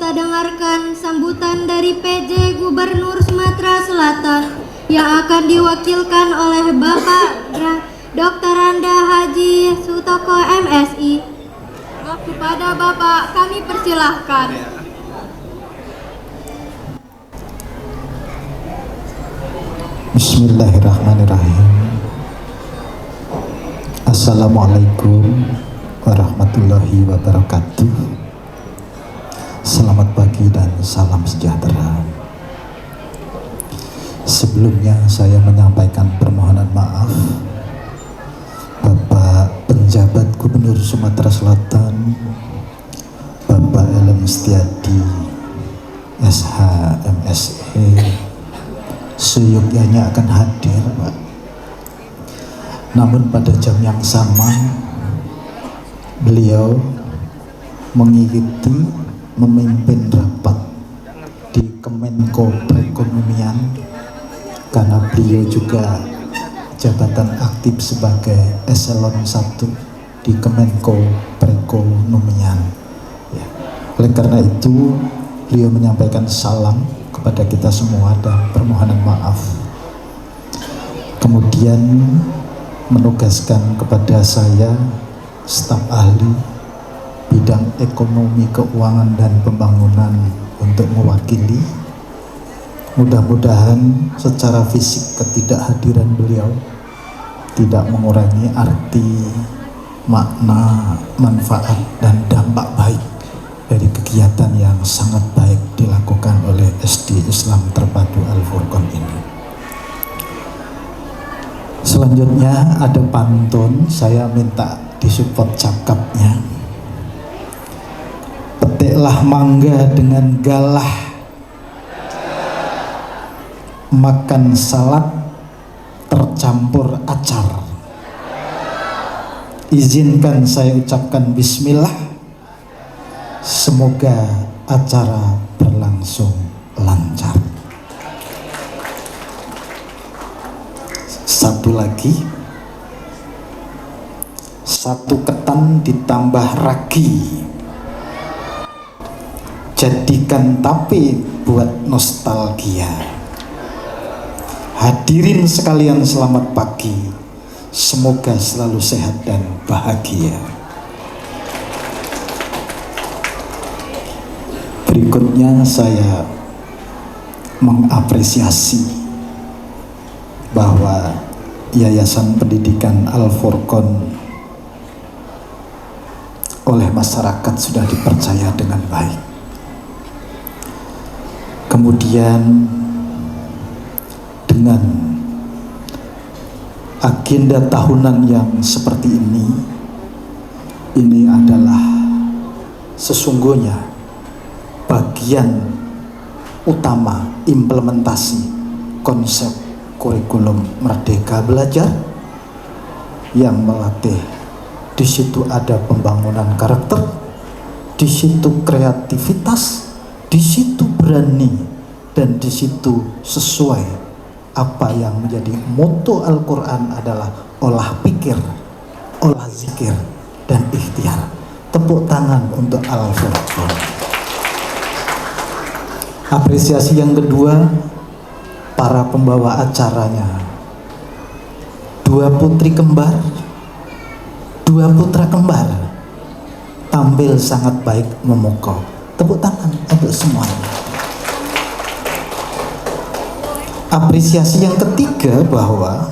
kita dengarkan sambutan dari PJ Gubernur Sumatera Selatan yang akan diwakilkan oleh Bapak Dr. Randa Haji Sutoko MSI. Kepada Bapak kami persilahkan. Bismillahirrahmanirrahim. Assalamualaikum warahmatullahi wabarakatuh. Selamat pagi dan salam sejahtera. Sebelumnya saya menyampaikan permohonan maaf Bapak Penjabat Gubernur Sumatera Selatan, Bapak Elem Setiadi SH MSE, seyogyanya akan hadir, Pak. Namun pada jam yang sama beliau mengikuti memimpin rapat di Kemenko Perekonomian karena beliau juga jabatan aktif sebagai eselon 1 di Kemenko Perekonomian ya. Oleh karena itu beliau menyampaikan salam kepada kita semua dan permohonan maaf, kemudian menugaskan kepada saya staf ahli bidang ekonomi, keuangan dan pembangunan untuk mewakili. Mudah-mudahan secara fisik ketidakhadiran beliau tidak mengurangi arti, makna, manfaat dan dampak baik dari kegiatan yang sangat baik dilakukan oleh SD Islam Terpadu Al-Furqon ini. Selanjutnya ada pantun, saya minta disupport cakapnya. Petiklah mangga dengan galah, makan salad tercampur acar. Izinkan saya ucapkan bismillah, semoga acara berlangsung lancar. Satu lagi, satu ketan ditambah ragi, jadikan tape buat nostalgia. Hadirin sekalian selamat pagi, semoga selalu sehat dan bahagia. Berikutnya saya mengapresiasi bahwa Yayasan Pendidikan Al-Furqon oleh masyarakat sudah dipercaya dengan baik. Kemudian dengan agenda tahunan yang seperti ini adalah sesungguhnya bagian utama implementasi konsep kurikulum Merdeka Belajar yang melatih. Di situ ada pembangunan karakter, di situ kreativitas, di situ berani, dan di situ sesuai apa yang menjadi moto Al-Quran adalah olah pikir, olah zikir, dan ikhtiar. Tepuk tangan untuk Al-Furqon. Apresiasi yang kedua, para pembawa acaranya, 2 putri kembar, 2 putra kembar, tampil sangat baik memukau. Tepuk tangan untuk semuanya. Apresiasi yang ketiga bahwa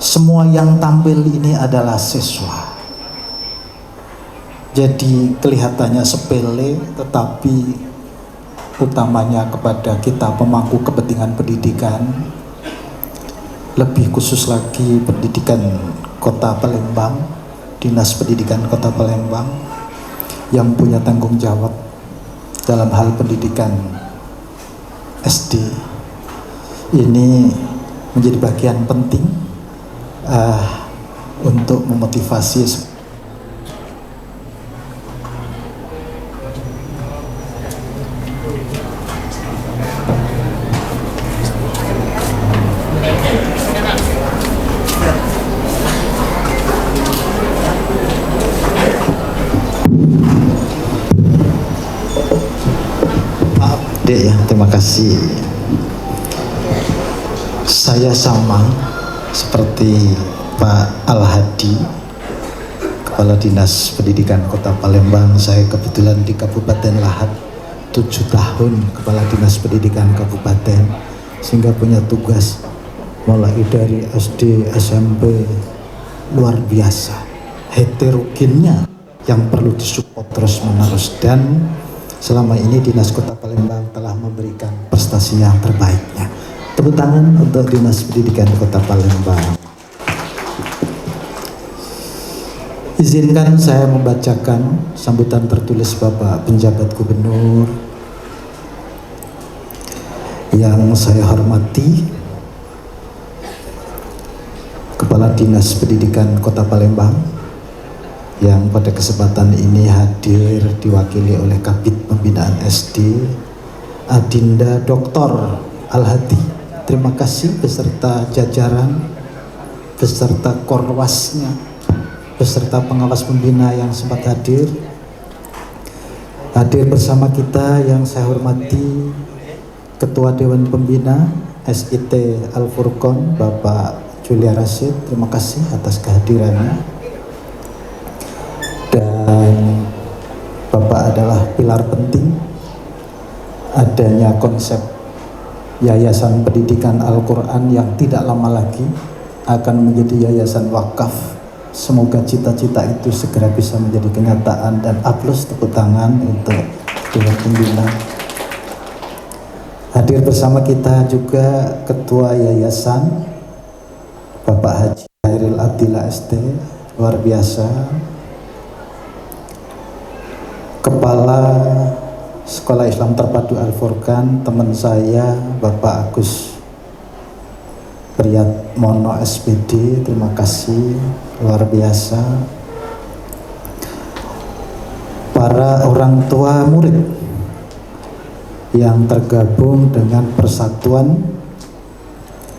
semua yang tampil ini adalah siswa. Jadi kelihatannya sepele, tetapi utamanya kepada kita pemangku kepentingan pendidikan, lebih khusus lagi pendidikan Kota Palembang, Dinas Pendidikan Kota Palembang yang punya tanggung jawab dalam hal pendidikan SD. Ini menjadi bagian penting untuk memotivasi Dek ya, terima kasih. Saya sama seperti Pak Al-Hadi, Kepala Dinas Pendidikan Kota Palembang. Saya kebetulan di Kabupaten Lahat 7 tahun Kepala Dinas Pendidikan Kabupaten, sehingga punya tugas mulai dari SD, SMP, luar biasa heterogennya yang perlu disupport terus menerus. Dan selama ini Dinas Kota Palembang telah memberikan prestasi yang terbaiknya. Tepuk tangan untuk Dinas Pendidikan Kota Palembang. Izinkan saya membacakan sambutan tertulis Bapak Penjabat Gubernur yang saya hormati, Kepala Dinas Pendidikan Kota Palembang yang pada kesempatan ini hadir diwakili oleh Kabid Pembinaan SD Adinda Dr. Al-Hadi. Terima kasih beserta jajaran, beserta korwasnya, beserta pengawas pembina yang sempat hadir. Hadir bersama kita yang saya hormati Ketua Dewan Pembina SIT Al-Furqon Bapak Julia Rashid, terima kasih atas kehadirannya. Dan Bapak adalah pilar penting adanya konsep Yayasan Pendidikan Al-Quran yang tidak lama lagi akan menjadi yayasan wakaf. Semoga cita-cita itu segera bisa menjadi kenyataan, dan aplaus tepuk tangan untuk Dewan Pembina. Hadir bersama kita juga Ketua Yayasan Bapak Haji Hairil Abdillah ST, luar biasa. Kepala Sekolah Islam Terpadu Al-Furqan, teman saya Bapak Agus Priyat Mono SPD, terima kasih, luar biasa. Para orang tua murid yang tergabung dengan Persatuan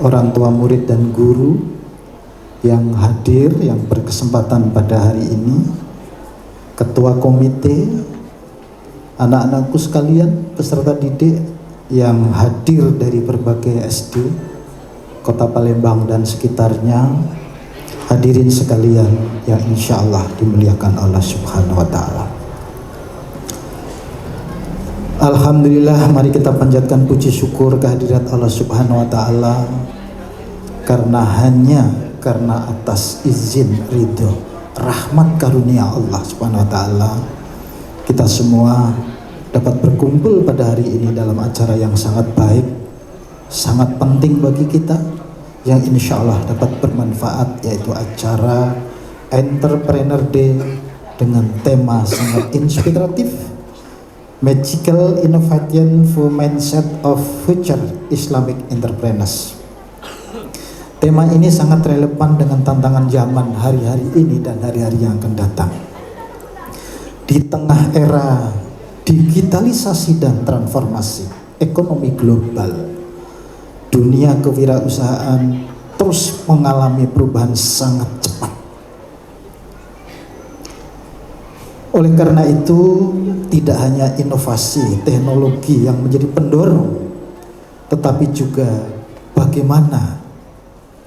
Orang Tua Murid dan Guru yang hadir, yang berkesempatan pada hari ini, Ketua Komite, anak-anakku sekalian, peserta didik yang hadir dari berbagai SD Kota Palembang dan sekitarnya, hadirin sekalian yang insya Allah dimuliakan Allah Subhanahu wa Ta'ala. Alhamdulillah, mari kita panjatkan puji syukur kehadirat Allah Subhanahu wa Ta'ala, karena atas izin, ridho, rahmat karunia Allah Subhanahu wa Ta'ala, kita semua dapat berkumpul pada hari ini dalam acara yang sangat baik, sangat penting bagi kita, yang insya Allah dapat bermanfaat, yaitu acara Entrepreneur Day dengan tema sangat inspiratif, Magical Innovation for Mindset of Future Islamic Entrepreneurs. Tema ini sangat relevan dengan tantangan zaman hari-hari ini dan hari-hari yang akan datang. Di tengah era digitalisasi dan transformasi ekonomi global, dunia kewirausahaan terus mengalami perubahan sangat cepat. Oleh karena itu, tidak hanya inovasi teknologi yang menjadi pendorong, tetapi juga bagaimana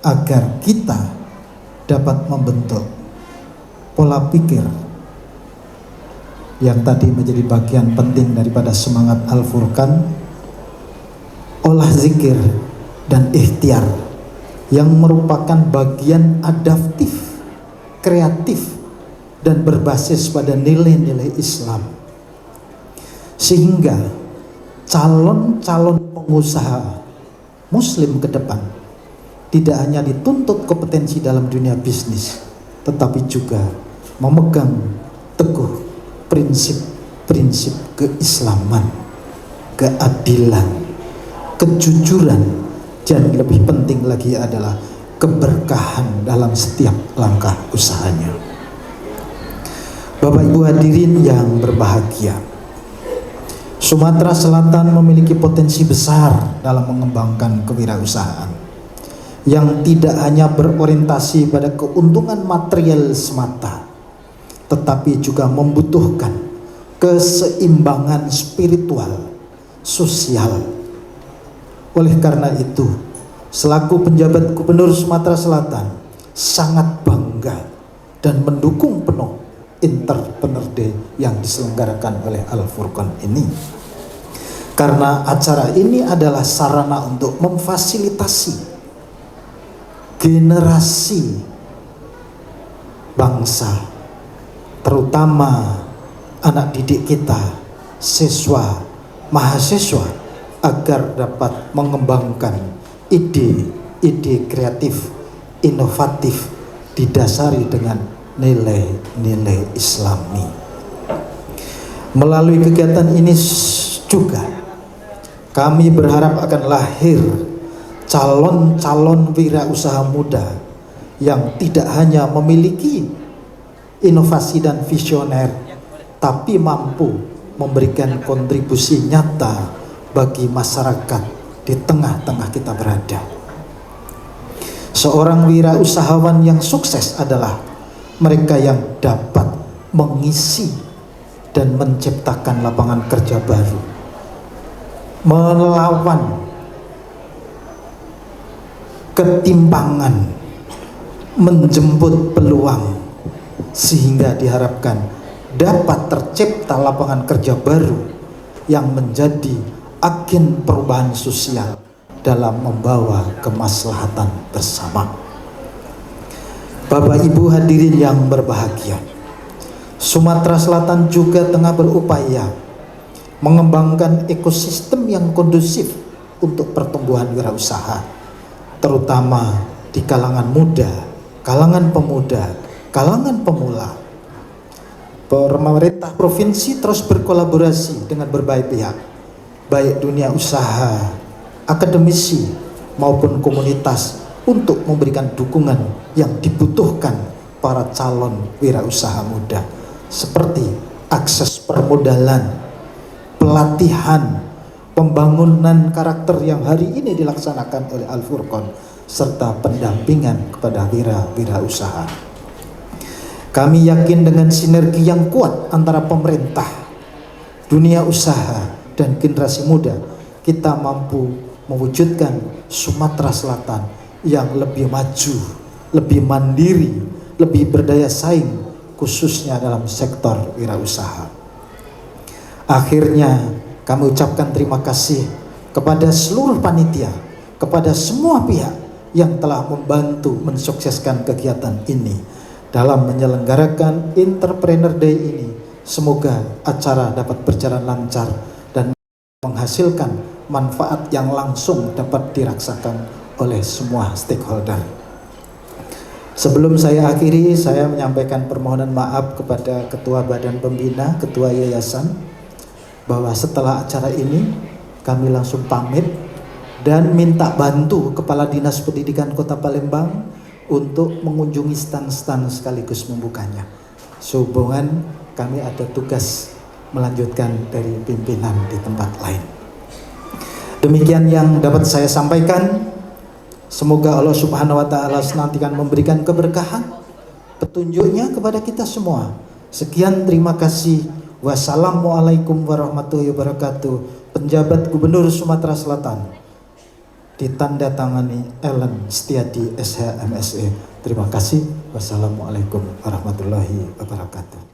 agar kita dapat membentuk pola pikir yang tadi menjadi bagian penting daripada semangat Al-Furqan, olah zikir dan ikhtiar, yang merupakan bagian adaptif, kreatif, dan berbasis pada nilai-nilai Islam, sehingga calon-calon pengusaha muslim ke depan tidak hanya dituntut kompetensi dalam dunia bisnis, tetapi juga memegang teguh prinsip-prinsip keislaman, keadilan, kejujuran, dan lebih penting lagi adalah keberkahan dalam setiap langkah usahanya. Bapak Ibu hadirin yang berbahagia, Sumatera Selatan memiliki potensi besar dalam mengembangkan kewirausahaan yang tidak hanya berorientasi pada keuntungan material semata, tetapi juga membutuhkan keseimbangan spiritual, sosial. Oleh karena itu, selaku penjabat Gubernur Sumatera Selatan sangat bangga dan mendukung penuh Entrepreneur Day yang diselenggarakan oleh Al-Furqan ini. Karena acara ini adalah sarana untuk memfasilitasi generasi bangsa, terutama anak didik kita, siswa, mahasiswa, agar dapat mengembangkan ide-ide kreatif, inovatif, didasari dengan nilai-nilai Islami. Melalui kegiatan ini juga kami berharap akan lahir calon-calon wirausaha muda yang tidak hanya memiliki inovasi dan visioner, tapi mampu memberikan kontribusi nyata bagi masyarakat di tengah-tengah kita berada. Seorang wirausahawan yang sukses adalah mereka yang dapat mengisi dan menciptakan lapangan kerja baru, melawan ketimpangan, menjemput peluang, sehingga diharapkan dapat tercipta lapangan kerja baru yang menjadi agen perubahan sosial dalam membawa kemaslahatan bersama. Bapak Ibu hadirin yang berbahagia, Sumatera Selatan juga tengah berupaya mengembangkan ekosistem yang kondusif untuk pertumbuhan wirausaha, terutama di kalangan muda, kalangan pemuda, kalangan pemula. Pemerintah provinsi terus berkolaborasi dengan berbagai pihak, baik dunia usaha, akademisi, maupun komunitas, untuk memberikan dukungan yang dibutuhkan para calon wirausaha muda, seperti akses permodalan, pelatihan, pembangunan karakter yang hari ini dilaksanakan oleh Al-Furqan, serta pendampingan kepada wirausaha. Kami yakin dengan sinergi yang kuat antara pemerintah, dunia usaha, dan generasi muda, kita mampu mewujudkan Sumatera Selatan yang lebih maju, lebih mandiri, lebih berdaya saing, khususnya dalam sektor wirausaha. Akhirnya kami ucapkan terima kasih kepada seluruh panitia, kepada semua pihak yang telah membantu mensukseskan kegiatan ini dalam menyelenggarakan Entrepreneur Day ini. Semoga acara dapat berjalan lancar dan menghasilkan manfaat yang langsung dapat dirasakan oleh semua stakeholder. Sebelum saya akhiri, saya menyampaikan permohonan maaf kepada Ketua Badan Pembina, Ketua Yayasan, bahwa setelah acara ini kami langsung pamit dan minta bantu Kepala Dinas Pendidikan Kota Palembang untuk mengunjungi stan-stan sekaligus membukanya. Sehubungan kami ada tugas melanjutkan dari pimpinan di tempat lain. Demikian yang dapat saya sampaikan. Semoga Allah Subhanahu wa Ta'ala senantiasa memberikan keberkahan, petunjuknya kepada kita semua. Sekian, terima kasih. Wassalamualaikum warahmatullahi wabarakatuh. Penjabat Gubernur Sumatera Selatan, ditandatangani Ellen Setiadi SH MSE. Terima kasih. Wassalamualaikum warahmatullahi wabarakatuh.